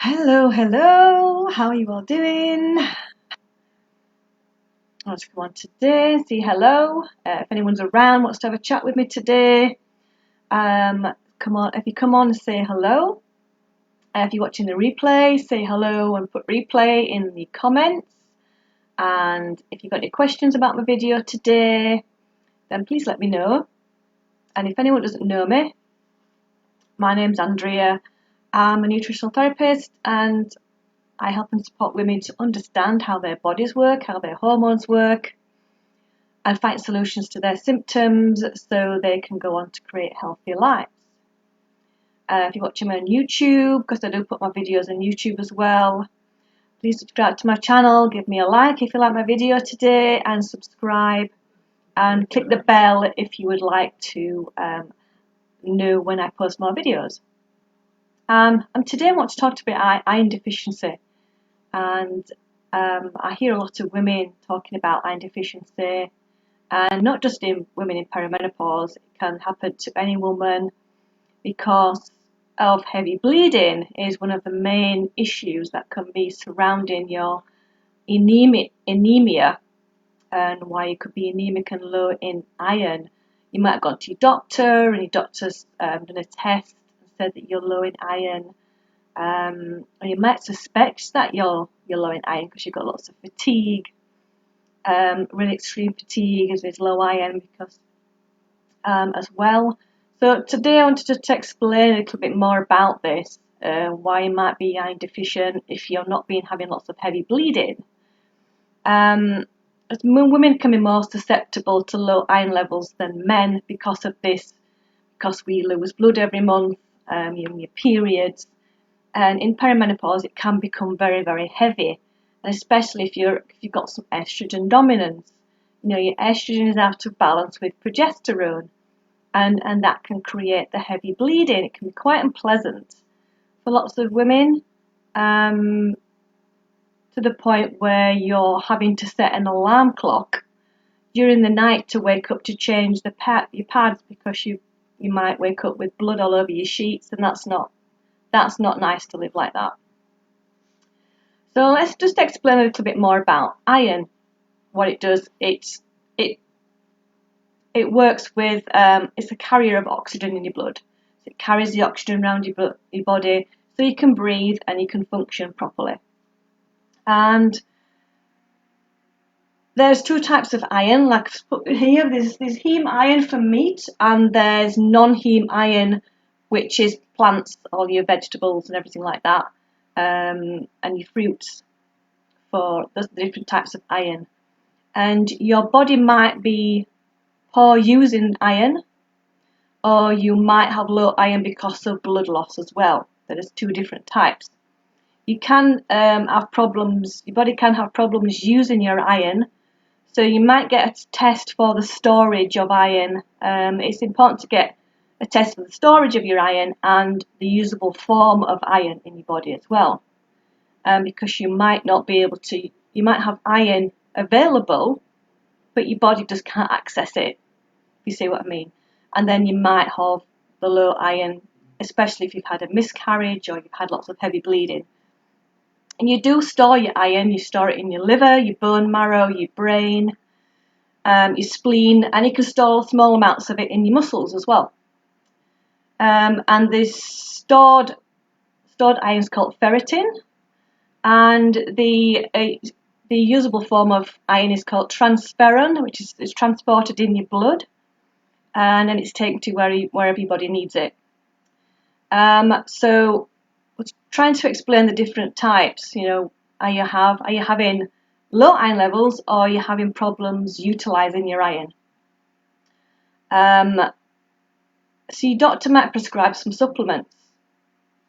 Hello, hello. How are you all doing? Let's come on today, say hello. If anyone's around, wants to have a chat with me today, come on. If you come on, say hello. If you're watching the replay, say hello and put replay in the comments. And if you've got any questions about my video today, then please let me know. And if anyone doesn't know me, my name's Andrea. I'm a nutritional therapist and I help and support women to understand how their bodies work, how their hormones work, and find solutions to their symptoms so they can go on to create healthier lives. If you're watching me on YouTube, because I do put my videos on YouTube as well, please subscribe to my channel, give me a like if you like my video today, and subscribe, and click the bell if you would like to know when I post more videos. And today I want to talk about iron deficiency. And I hear a lot of women talking about iron deficiency, and not just in women in perimenopause. It can happen to any woman because of heavy bleeding is one of the main issues that can be surrounding your anemia and why you could be anemic and low in iron. You might have gone to your doctor and your doctor's done a test and said that you're low in iron. And you might suspect that you're low in iron because you've got lots of fatigue, really extreme fatigue as is low iron because as well. So today I wanted to explain a little bit more about this, why you might be iron deficient if you're not having lots of heavy bleeding. As women can be more susceptible to low iron levels than men because of this, because we lose blood every month, your periods. And in perimenopause, it can become very, very heavy, and especially if you've got some estrogen dominance. Your estrogen is out of balance with progesterone, and that can create the heavy bleeding. It can be quite unpleasant for lots of women, to the point where you're having to set an alarm clock during the night to wake up to change your pads because you might wake up with blood all over your sheets, and that's not nice to live like that. So let's just explain a little bit more about iron. What it does, it works with, it's a carrier of oxygen in your blood. So it carries the oxygen around your body so you can breathe and you can function properly. And there's two types of iron, like I've put here. There's heme iron for meat, and there's non-heme iron, which is plants, all your vegetables and everything like that, and your fruits. For the different types of iron, and your body might be poor using iron, or you might have low iron because of blood loss as well. There's two different types. You can have problems. Your body can have problems using your iron, so you might get a test for the storage of iron. It's important to get a test for the storage of your iron and the usable form of iron in your body as well, because you might not be able to. You might have iron available, but your body just can't access it, if you see what I mean. And then you might have the low iron, especially if you've had a miscarriage or you've had lots of heavy bleeding. And you do store your iron. You store it in your liver, your bone marrow, your brain, your spleen, and you can store small amounts of it in your muscles as well. And this stored iron is called ferritin, and the usable form of iron is called transferrin, which is transported in your blood, and then it's taken to wherever your body needs it. So we're trying to explain the different types. Are you having low iron levels, or are you having problems utilizing your iron? So your doctor might prescribe some supplements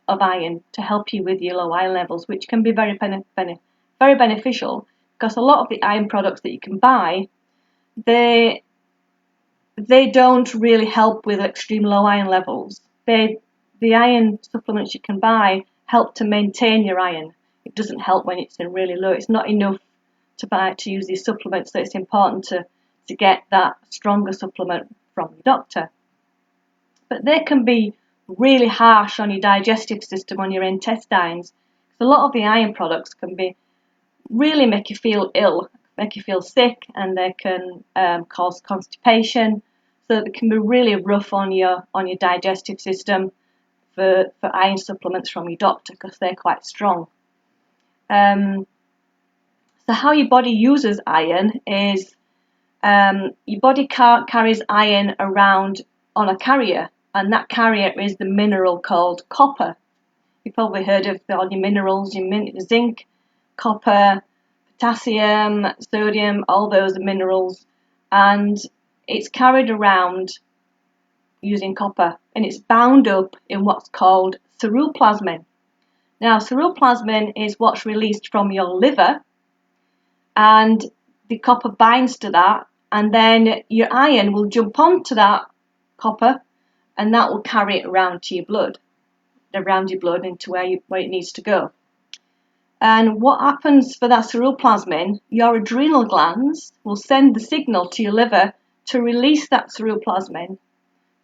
of iron to help you with your low iron levels, which can be very beneficial, because a lot of the iron products that you can buy, they don't really help with extreme low iron levels. The iron supplements you can buy help to maintain your iron. It doesn't help when it's in really low. It's not enough to use these supplements, so it's important to get that stronger supplement from your doctor. But they can be really harsh on your digestive system, on your intestines, So a lot of the iron products can be really make you feel ill, make you feel sick, and they can cause constipation. So they can be really rough on your digestive system for iron supplements from your doctor, because they're quite strong. So how your body uses iron is your body carries iron around on a carrier, and that carrier is the mineral called copper. You've probably heard of all your minerals, your zinc, copper, potassium, sodium, all those are minerals, and it's carried around using copper, and it's bound up in what's called ceruloplasmin. Now, ceruloplasmin is what's released from your liver, and the copper binds to that, and then your iron will jump onto that copper, and that will carry it around your blood into where it needs to go. And what happens for that ceruloplasmin, your adrenal glands will send the signal to your liver to release that ceruloplasmin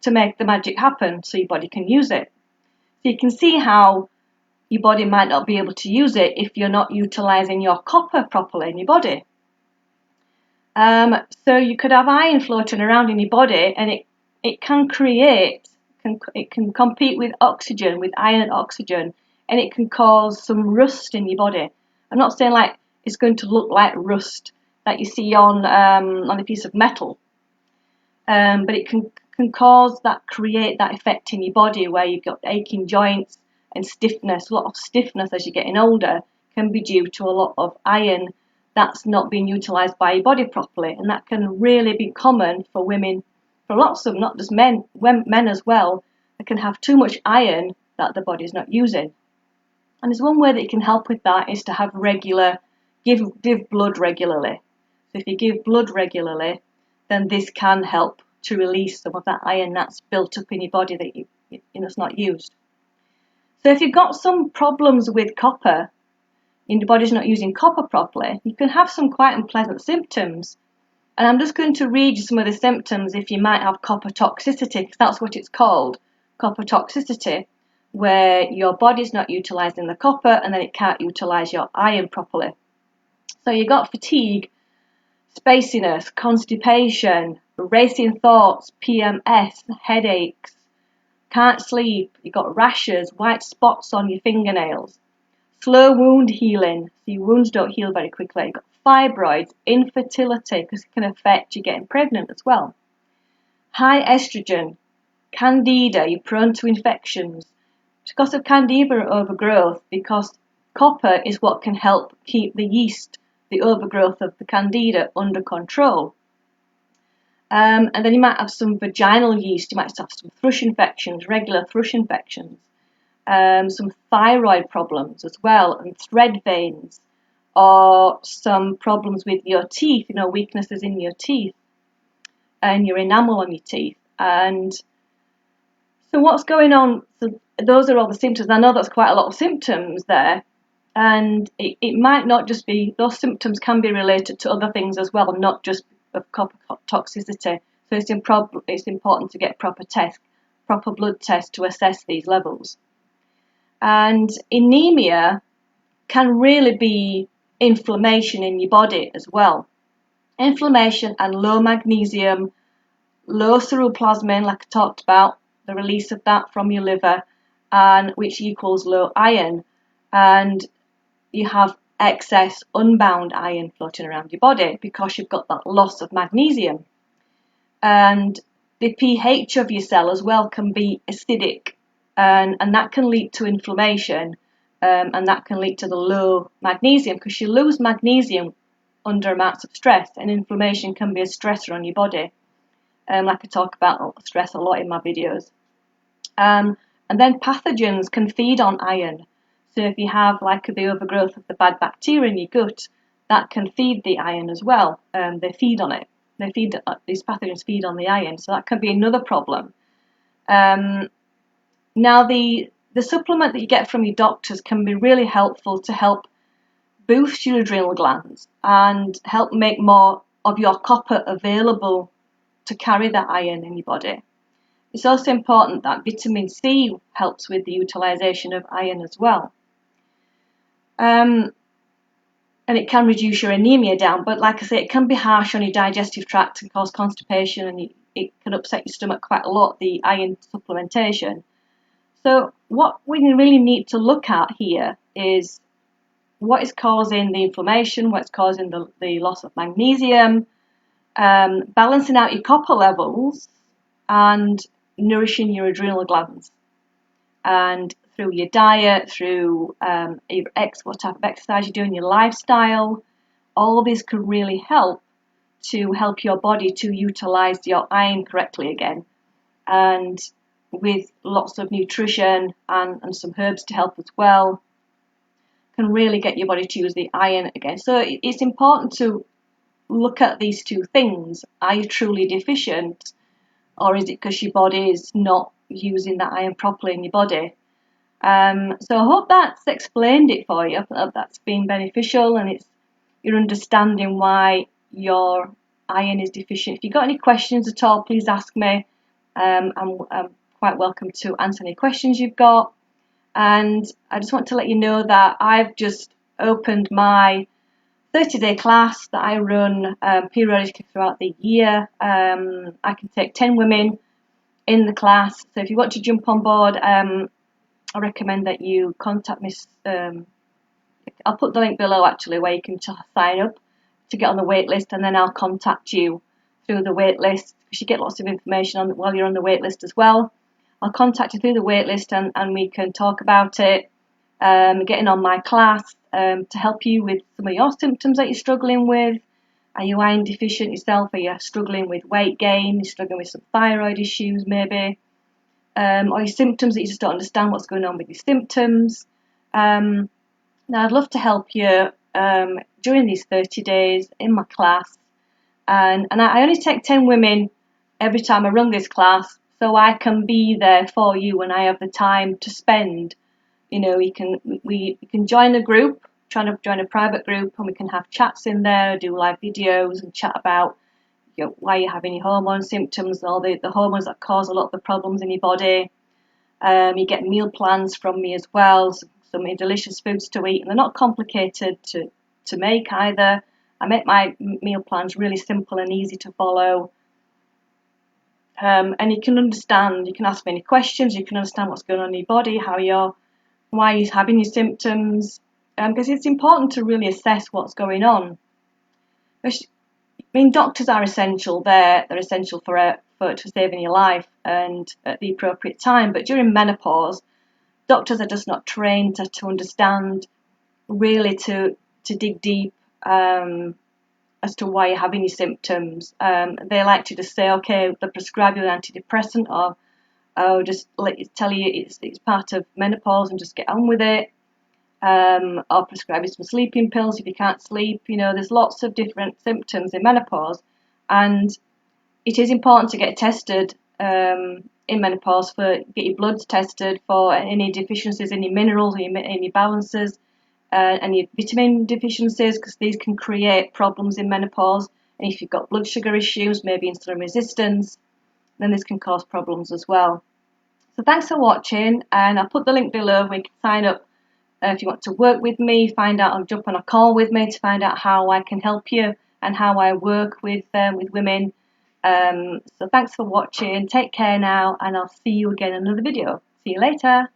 to make the magic happen so your body can use it. So you can see how your body might not be able to use it if you're not utilizing your copper properly in your body. So you could have iron floating around in your body, and it can compete with oxygen, with iron and oxygen, and it can cause some rust in your body. I'm not saying like it's going to look like rust that you see on a piece of metal, but it can create that effect in your body where you've got aching joints and stiffness. A lot of stiffness as you're getting older can be due to a lot of iron that's not being utilized by your body properly, and that can really be common for women, for lots of them, not just men as well. They can have too much iron that the body's not using. And there's one way that you can help with that is to have give blood regularly. So if you give blood regularly, then this can help to release some of that iron that's built up in your body that it's not used. So if you've got some problems with copper, and your body's not using copper properly, you can have some quite unpleasant symptoms. And I'm just going to read you some of the symptoms if you might have copper toxicity, because that's what it's called, copper toxicity, where your body's not utilizing the copper and then it can't utilize your iron properly. So you've got fatigue, spaciness, constipation, racing thoughts, PMS, headaches, can't sleep, you've got rashes, white spots on your fingernails, slow wound healing, so your wounds don't heal very quickly, you've got fibroids, infertility, because it can affect you getting pregnant as well, high estrogen, candida, you're prone to infections, because of candida overgrowth, because copper is what can help keep the yeast, the overgrowth of the candida, under control. And then you might have some vaginal yeast, you might have some thrush infections, regular thrush infections, some thyroid problems as well, and thread veins, or some problems with your teeth, weaknesses in your teeth and your enamel on your teeth. And so what's going on? So those are all the symptoms. I know that's quite a lot of symptoms there, and it might not just be, those symptoms can be related to other things as well, not just of copper toxicity. So it's important to get proper blood tests to assess these levels. And anemia can really be inflammation in your body as well. Inflammation and low magnesium, low ceruloplasmin, like I talked about, the release of that from your liver, and which equals low iron, and you have excess unbound iron floating around your body because you've got that loss of magnesium. And the pH of your cell as well can be acidic, and that can lead to inflammation, and that can lead to the low magnesium, because you lose magnesium under amounts of stress, and inflammation can be a stressor on your body, like I talk about stress a lot in my videos. And then pathogens can feed on iron. So if you have like the overgrowth of the bad bacteria in your gut, that can feed the iron as well. They feed on it. These pathogens feed on the iron, so that can be another problem. Now the supplement that you get from your doctors can be really helpful to help boost your adrenal glands and help make more of your copper available to carry that iron in your body. It's also important that vitamin C helps with the utilization of iron as well. And it can reduce your anemia down. But like I say, it can be harsh on your digestive tract and cause constipation, and it can upset your stomach quite a lot, the iron supplementation. So what we really need to look at here is what is causing the inflammation, what's causing the loss of magnesium, balancing out your copper levels, and nourishing your adrenal glands. And through your diet, through what type of exercise you're doing, your lifestyle, all this could really help your body to utilize your iron correctly again. And with lots of nutrition and some herbs to help as well, can really get your body to use the iron again. So it's important to look at these two things. Are you truly deficient, or is it because your body is not using that iron properly in your body? So I hope that's explained it for you. I hope that's been beneficial, and you're understanding why your iron is deficient. If you've got any questions at all, please ask me. I'm quite welcome to answer any questions you've got. And I just want to let you know that I've just opened my 30-day class that I run periodically throughout the year. I can take 10 women in the class. So if you want to jump on board, I recommend that you contact me. I'll put the link below actually where you can sign up to get on the wait list, and then I'll contact you through the wait list, because you get lots of information while you're on the wait list as well. I'll contact you through the wait list, and we can talk about it, getting on my class to help you with some of your symptoms that you're struggling with. Are you iron deficient yourself? Are you struggling with weight gain? You're struggling with some thyroid issues maybe? Or your symptoms that you just don't understand what's going on with your symptoms. Now I'd love to help you during these 30 days in my class. And I only take 10 women every time I run this class, so I can be there for you when I have the time to spend. You know, we can join a group, trying to join a private group, and we can have chats in there, do live videos and chat about why you're having your hormone symptoms, all the hormones that cause a lot of the problems in your body. You get meal plans from me as well, some delicious foods to eat, and they're not complicated to make either. I make my meal plans really simple and easy to follow. And you can understand, you can ask me any questions, you can understand what's going on in your body, why you're having your symptoms, because it's important to really assess what's going on. I mean, doctors are essential. They're essential for saving your life and at the appropriate time. But during menopause, doctors are just not trained to understand, really to dig deep as to why you're having your symptoms. They like to just say, okay, they'll prescribe you an antidepressant, or just tell you it's part of menopause and just get on with it. Or prescribe you some sleeping pills if you can't sleep. You know, there's lots of different symptoms in menopause, and it is important to get tested in menopause, get your bloods tested for any deficiencies in your minerals, in your balances, and your vitamin deficiencies, because these can create problems in menopause. And if you've got blood sugar issues, maybe insulin resistance, then this can cause problems as well. So thanks for watching, and I'll put the link below where you can sign up if you want to work with me, find out, or jump on a call with me to find out how I can help you and how I work with women. So thanks for watching. Take care now, and I'll see you again in another video. See you later.